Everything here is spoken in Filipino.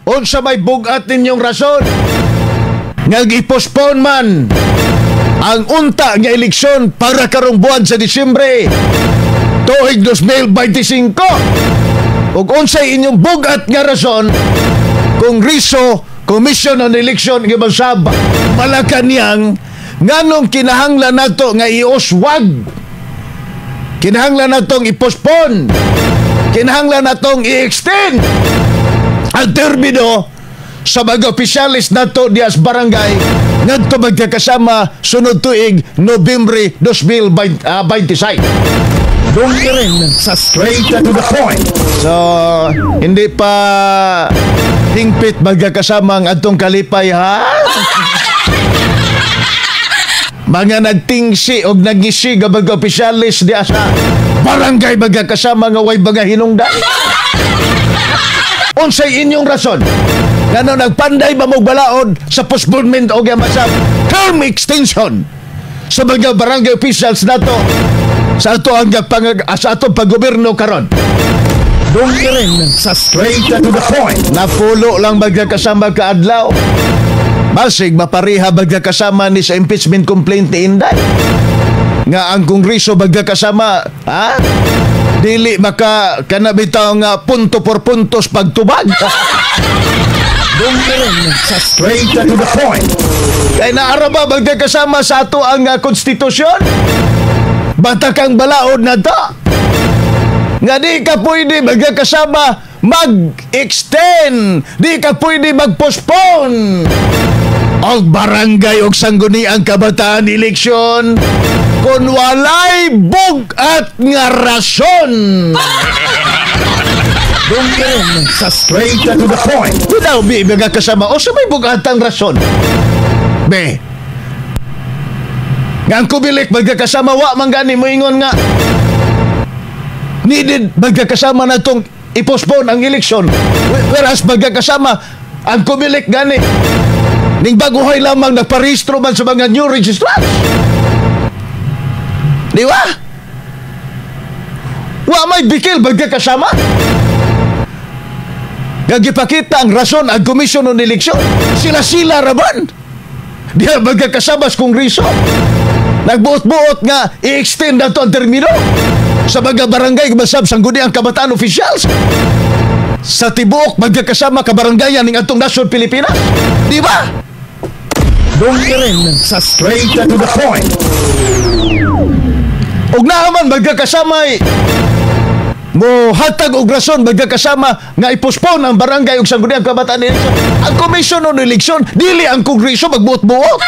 unsa may bugat ninyong rason nga gi-postpone man ang unta nga eleksyon para karong buwan sa Disyembre tuig 2025. Ug unsay inyong bugat nga rason Kongreso Commission on Election gibasab Malacañang nganong kinahanglan nato nga iuswag, kinahanglan natong i-postpone, kinahanglan natong i-extend ang termino sa mga opisyalis nato dias barangay ngadto magkakasama sunod tuig Nobyembre 2026. Doon ka rin sa straight to the point. So, hindi pa hingpit magkakasama ang atong kalipay, ha? Mga nagtingsi o nagisi nga mga opisyalis diya sa barangay magkakasama nga way mga hinungdan. Unsay inyong rason ngano nagpanday ba mong balaod sa postponement o gamasab term extension sa mga barangay officials nato sa ato ang sa atong paggobyerno karon. Doon ka rin sa straight to the point. Napulo lang magkakasama kaadlaw. Basig mapariha magkakasama ni sa impeachment complaint ni Inday. Nga ang Kongreso magkakasama, ha? Dili maka kanabitaw nga punto por puntos pagtubag. Doon ka rin sa straight to the point. Kaya naara ba magkakasama sa ato ang konstitusyon? Batakang balaod na to. Nga di ka pwede magkakasama mag-extend. Di ka pwede mag-postpone. Og barangay og sangguniang kabataan eleksyon kung walay bugat nga rason. Doon ka rin sa straight to the point. Kudaw, bi, magkakasama. O sa may bugatang rason. Be, nga ang kubilik magkakasama, wa man gani mo ingon nga needed magkakasama na itong i-postpone ang eleksyon. Whereas magkakasama ang kubilik gani ning baguhay lamang nagparehistro man sa mga new registrants. Di ba? Wa may bikil magkakasama. Gagipakita ang rason ang Commission on Election. Sila-sila raman. Di ba magkakasama sa Kongreso? Nagbuot-buot nga i-extend na ito ang termino sa mga barangay masab sangguni ang kabataan officials sa tibuok magkakasama kabarangayan ng atong nasyon Pilipinas. Di ba? Doon ka rin sa straight to the point. Ug naaman magkakasama mo hatag og rason magkakasama nga i-postpone ang barangay ug sangguniang kabataan eleksyon. Ang Commission on Election dili ang Kongreso magbuot-buot.